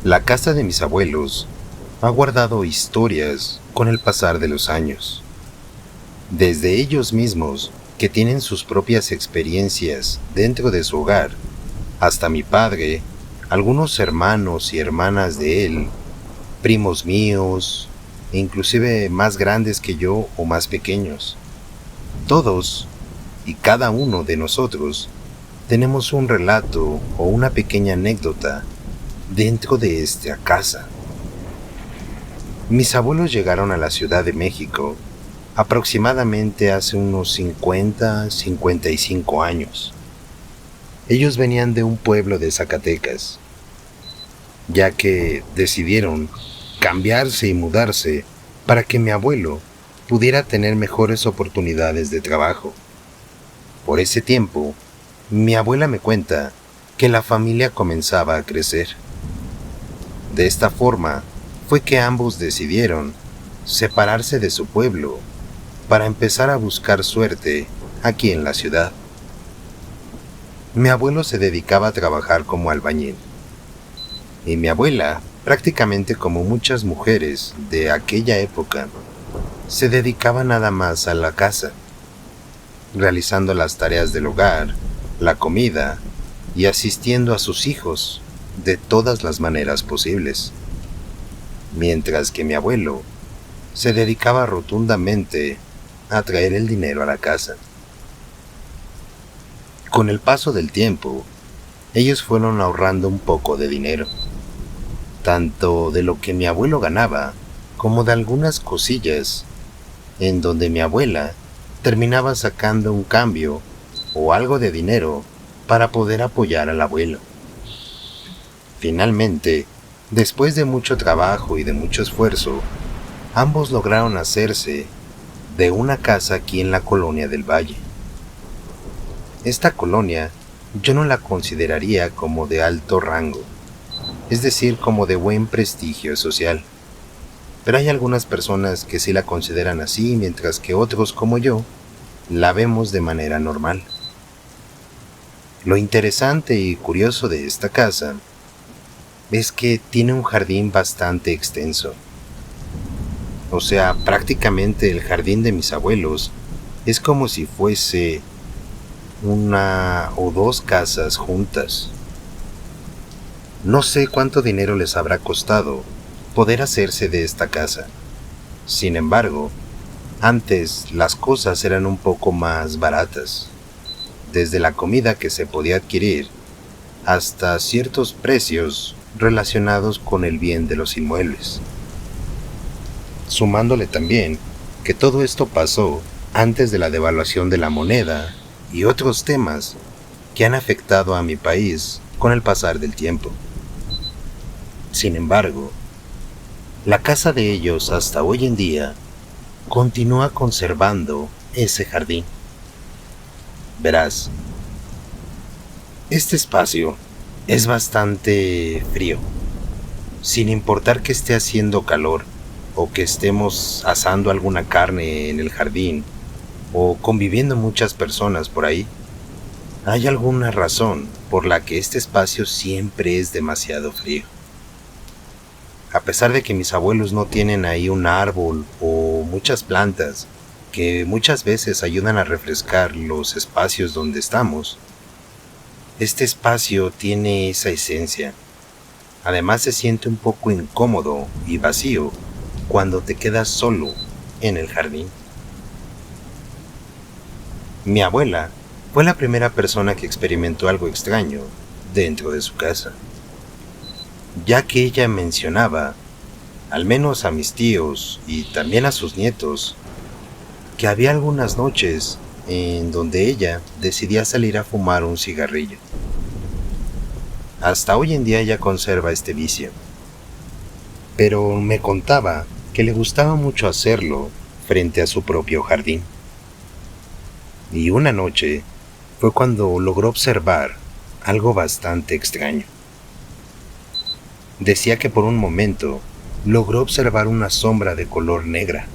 La casa de mis abuelos ha guardado historias con el pasar de los años. Desde ellos mismos, que tienen sus propias experiencias dentro de su hogar, hasta mi padre, algunos hermanos y hermanas de él, primos míos, e inclusive más grandes que yo o más pequeños. Todos y cada uno de nosotros tenemos un relato o una pequeña anécdota dentro de esta casa. Mis abuelos llegaron a la Ciudad de México aproximadamente hace unos 55 años. Ellos venían de un pueblo de Zacatecas, ya que decidieron cambiarse y mudarse para que mi abuelo pudiera tener mejores oportunidades de trabajo. Por ese tiempo, mi abuela me cuenta que la familia comenzaba a crecer. De esta forma fue que ambos decidieron separarse de su pueblo para empezar a buscar suerte aquí en la ciudad. Mi abuelo se dedicaba a trabajar como albañil y mi abuela, prácticamente como muchas mujeres de aquella época, se dedicaba nada más a la casa, realizando las tareas del hogar, la comida y asistiendo a sus hijos de todas las maneras posibles, mientras que mi abuelo se dedicaba rotundamente a traer el dinero a la casa. Con el paso del tiempo, ellos fueron ahorrando un poco de dinero, tanto de lo que mi abuelo ganaba como de algunas cosillas, en donde mi abuela terminaba sacando un cambio o algo de dinero para poder apoyar al abuelo. Finalmente, después de mucho trabajo y de mucho esfuerzo, ambos lograron hacerse de una casa aquí en la colonia del Valle. Esta colonia yo no la consideraría como de alto rango, es decir, como de buen prestigio social. Pero hay algunas personas que sí la consideran así, mientras que otros como yo la vemos de manera normal. Lo interesante y curioso de esta casa es que tiene un jardín bastante extenso. O sea, prácticamente el jardín de mis abuelos es como si fuese una o dos casas juntas. No sé cuánto dinero les habrá costado poder hacerse de esta casa. Sin embargo, antes las cosas eran un poco más baratas, desde la comida que se podía adquirir hasta ciertos precios relacionados con el bien de los inmuebles. Sumándole también que todo esto pasó antes de la devaluación de la moneda y otros temas que han afectado a mi país con el pasar del tiempo. Sin embargo, la casa de ellos hasta hoy en día continúa conservando ese jardín. Verás, este espacio es bastante frío, sin importar que esté haciendo calor o que estemos asando alguna carne en el jardín o conviviendo muchas personas por ahí. Hay alguna razón por la que este espacio siempre es demasiado frío. A pesar de que mis abuelos no tienen ahí un árbol o muchas plantas que muchas veces ayudan a refrescar los espacios donde estamos, este espacio tiene esa esencia. Además se siente un poco incómodo y vacío cuando te quedas solo en el jardín. Mi abuela fue la primera persona que experimentó algo extraño dentro de su casa, ya que ella mencionaba, al menos a mis tíos y también a sus nietos, que había algunas noches en donde ella decidía salir a fumar un cigarrillo. Hasta hoy en día ella conserva este vicio, pero me contaba que le gustaba mucho hacerlo frente a su propio jardín. Y una noche fue cuando logró observar algo bastante extraño. Decía que por un momento logró observar una sombra de color negra,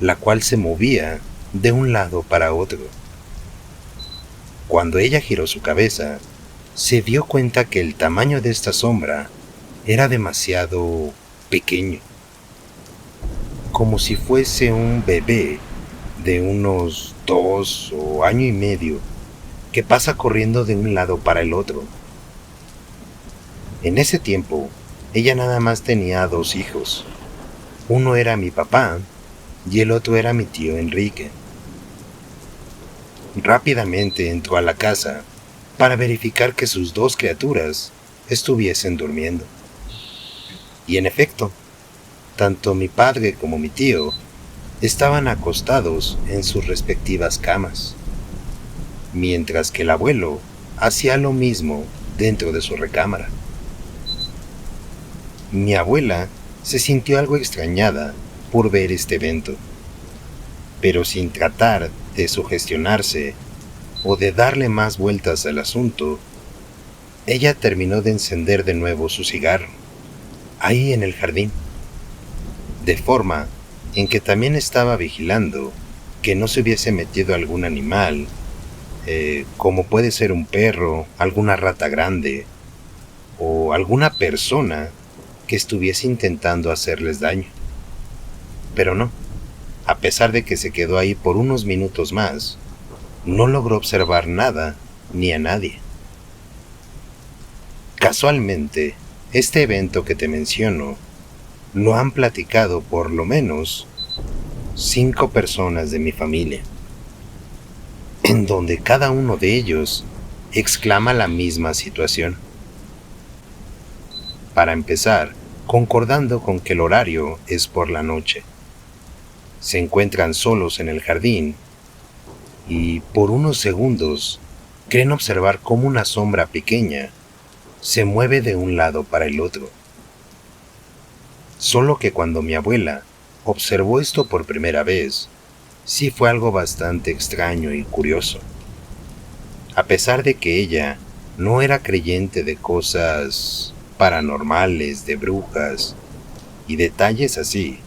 la cual se movía de un lado para otro. Cuando ella giró su cabeza, se dio cuenta que el tamaño de esta sombra era demasiado pequeño, como si fuese un bebé de unos 2 o año y medio que pasa corriendo de un lado para el otro. En ese tiempo, ella nada más tenía 2 hijos. Uno era mi papá y el otro era mi tío Enrique. Rápidamente entró a la casa para verificar que sus 2 criaturas estuviesen durmiendo. Y en efecto, tanto mi padre como mi tío estaban acostados en sus respectivas camas, mientras que el abuelo hacía lo mismo dentro de su recámara. Mi abuela se sintió algo extrañada por ver este evento, pero sin tratar de sugestionarse o de darle más vueltas al asunto, ella terminó de encender de nuevo su cigarro, ahí en el jardín, de forma en que también estaba vigilando que no se hubiese metido algún animal, como puede ser un perro, alguna rata grande o alguna persona que estuviese intentando hacerles daño. Pero no, a pesar de que se quedó ahí por unos minutos más, no logró observar nada ni a nadie. Casualmente, este evento que te menciono lo han platicado por lo menos 5 personas de mi familia, en donde cada uno de ellos exclama la misma situación. Para empezar, concordando con que el horario es por la noche. Se encuentran solos en el jardín y por unos segundos creen observar cómo una sombra pequeña se mueve de un lado para el otro. Solo que cuando mi abuela observó esto por primera vez, sí fue algo bastante extraño y curioso. A pesar de que ella no era creyente de cosas paranormales, de brujas y detalles así,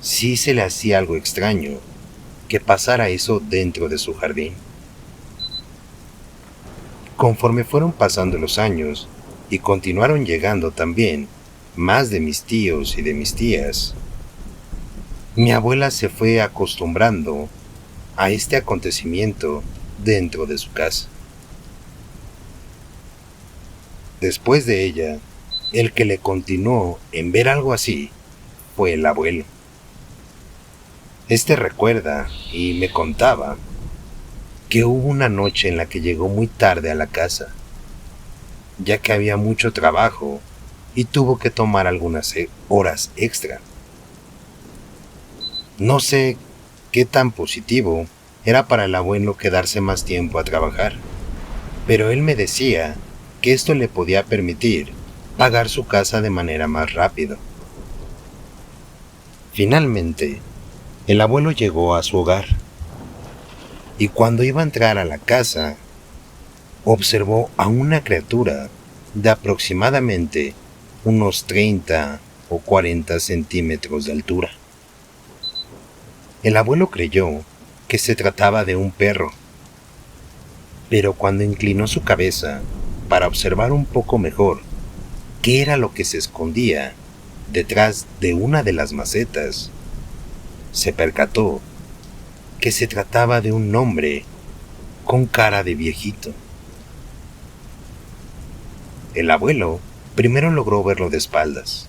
sí se le hacía algo extraño que pasara eso dentro de su jardín. Conforme fueron pasando los años y continuaron llegando también más de mis tíos y de mis tías, mi abuela se fue acostumbrando a este acontecimiento dentro de su casa. Después de ella, el que le continuó en ver algo así fue el abuelo. Este recuerda y me contaba que hubo una noche en la que llegó muy tarde a la casa, ya que había mucho trabajo y tuvo que tomar algunas horas extra. No sé qué tan positivo era para el abuelo quedarse más tiempo a trabajar, pero él me decía que esto le podía permitir pagar su casa de manera más rápido. Finalmente, el abuelo llegó a su hogar y cuando iba a entrar a la casa, observó a una criatura de aproximadamente unos 30 o 40 centímetros de altura. El abuelo creyó que se trataba de un perro, pero cuando inclinó su cabeza para observar un poco mejor qué era lo que se escondía detrás de una de las macetas, se percató que se trataba de un hombre con cara de viejito. El abuelo primero logró verlo de espaldas,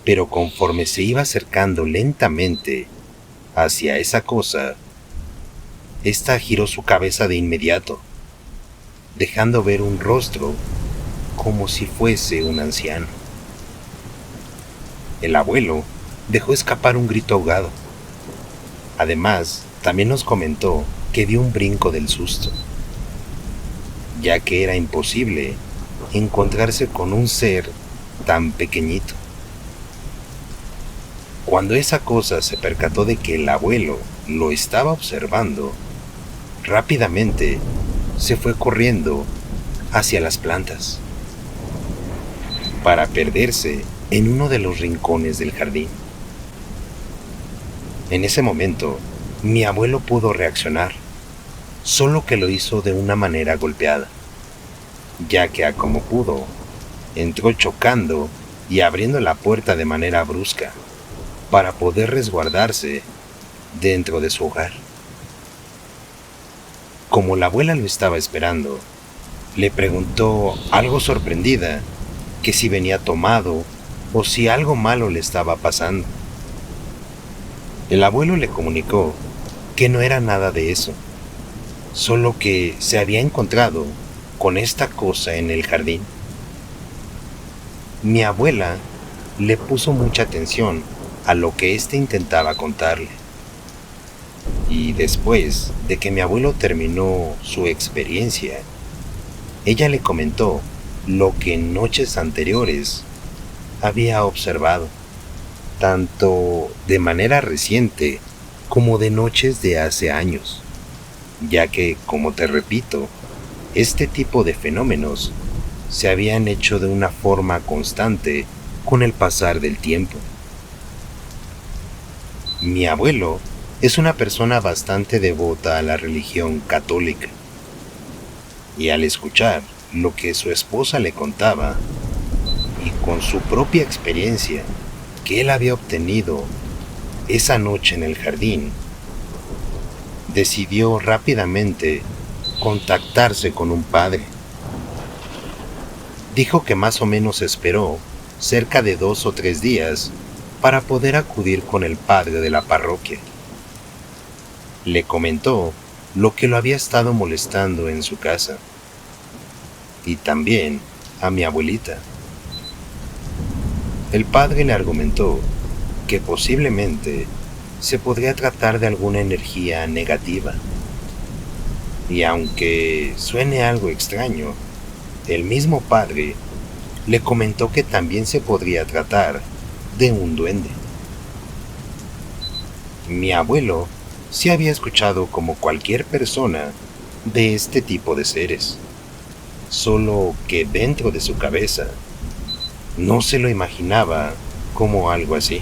pero conforme se iba acercando lentamente hacia esa cosa, ésta giró su cabeza de inmediato, dejando ver un rostro como si fuese un anciano. El abuelo dejó escapar un grito ahogado. Además, también nos comentó que dio un brinco del susto, ya que era imposible encontrarse con un ser tan pequeñito. Cuando esa cosa se percató de que el abuelo lo estaba observando, rápidamente se fue corriendo hacia las plantas para perderse en uno de los rincones del jardín. En ese momento, mi abuelo pudo reaccionar, solo que lo hizo de una manera golpeada, ya que a como pudo, entró chocando y abriendo la puerta de manera brusca para poder resguardarse dentro de su hogar. Como la abuela lo estaba esperando, le preguntó, algo sorprendida, que si venía tomado o si algo malo le estaba pasando. El abuelo le comunicó que no era nada de eso, solo que se había encontrado con esta cosa en el jardín. Mi abuela le puso mucha atención a lo que éste intentaba contarle. Y después de que mi abuelo terminó su experiencia, ella le comentó lo que en noches anteriores había observado, tanto de manera reciente como de noches de hace años, ya que, como te repito, este tipo de fenómenos se habían hecho de una forma constante con el pasar del tiempo. Mi abuelo es una persona bastante devota a la religión católica, y al escuchar lo que su esposa le contaba, y con su propia experiencia que él había obtenido esa noche en el jardín, decidió rápidamente contactarse con un padre. Dijo que más o menos esperó cerca de 2 o 3 días para poder acudir con el padre de la parroquia. Le comentó lo que lo había estado molestando en su casa, y también a mi abuelita. El padre le argumentó que posiblemente se podría tratar de alguna energía negativa, y aunque suene algo extraño, el mismo padre le comentó que también se podría tratar de un duende. Mi abuelo sí había escuchado como cualquier persona de este tipo de seres, solo que dentro de su cabeza no se lo imaginaba como algo así.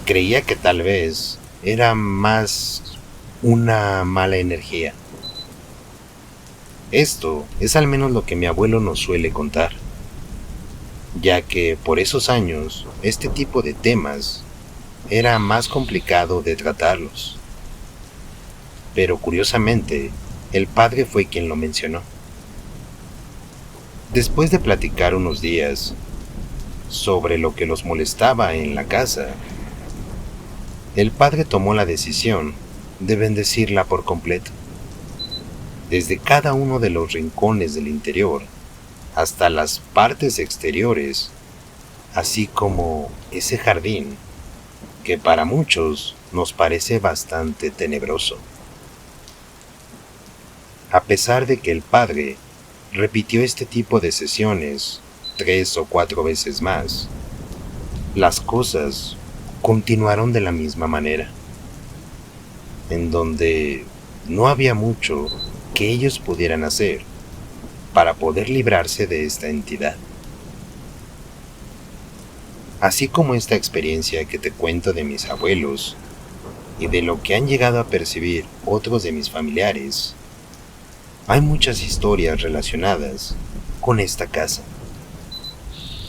Creía que tal vez era más una mala energía. Esto es al menos lo que mi abuelo nos suele contar, ya que por esos años este tipo de temas era más complicado de tratarlos. Pero curiosamente, el padre fue quien lo mencionó. Después de platicar unos días sobre lo que los molestaba en la casa, el padre tomó la decisión de bendecirla por completo, desde cada uno de los rincones del interior hasta las partes exteriores, así como ese jardín que para muchos nos parece bastante tenebroso. A pesar de que el padre repitió este tipo de sesiones 3 o 4 veces más, las cosas continuaron de la misma manera, en donde no había mucho que ellos pudieran hacer para poder librarse de esta entidad. Así como esta experiencia que te cuento de mis abuelos y de lo que han llegado a percibir otros de mis familiares, hay muchas historias relacionadas con esta casa.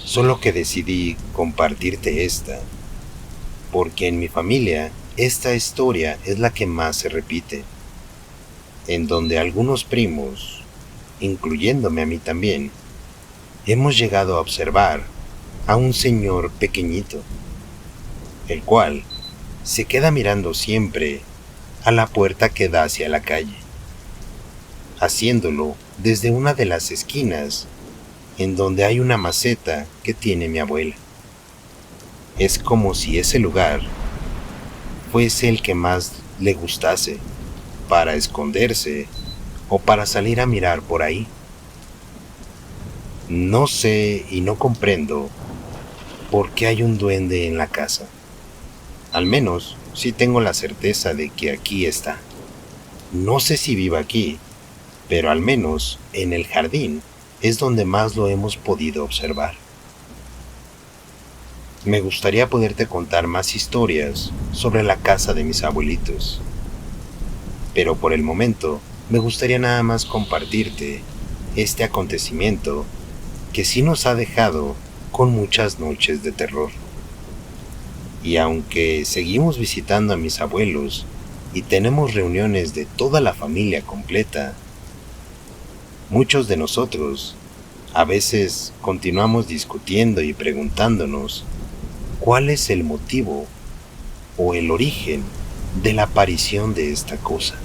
Solo que decidí compartirte esta, porque en mi familia esta historia es la que más se repite, en donde algunos primos, incluyéndome a mí también, hemos llegado a observar a un señor pequeñito, el cual se queda mirando siempre a la puerta que da hacia la calle, haciéndolo desde una de las esquinas en donde hay una maceta que tiene mi abuela. Es como si ese lugar fuese el que más le gustase para esconderse o para salir a mirar por ahí. No sé y no comprendo por qué hay un duende en la casa. Al menos sí tengo la certeza de que aquí está. No sé si viva aquí, pero al menos en el jardín es donde más lo hemos podido observar. Me gustaría poderte contar más historias sobre la casa de mis abuelitos, pero por el momento me gustaría nada más compartirte este acontecimiento que sí nos ha dejado con muchas noches de terror. Y aunque seguimos visitando a mis abuelos y tenemos reuniones de toda la familia completa, muchos de nosotros a veces continuamos discutiendo y preguntándonos cuál es el motivo o el origen de la aparición de esta cosa.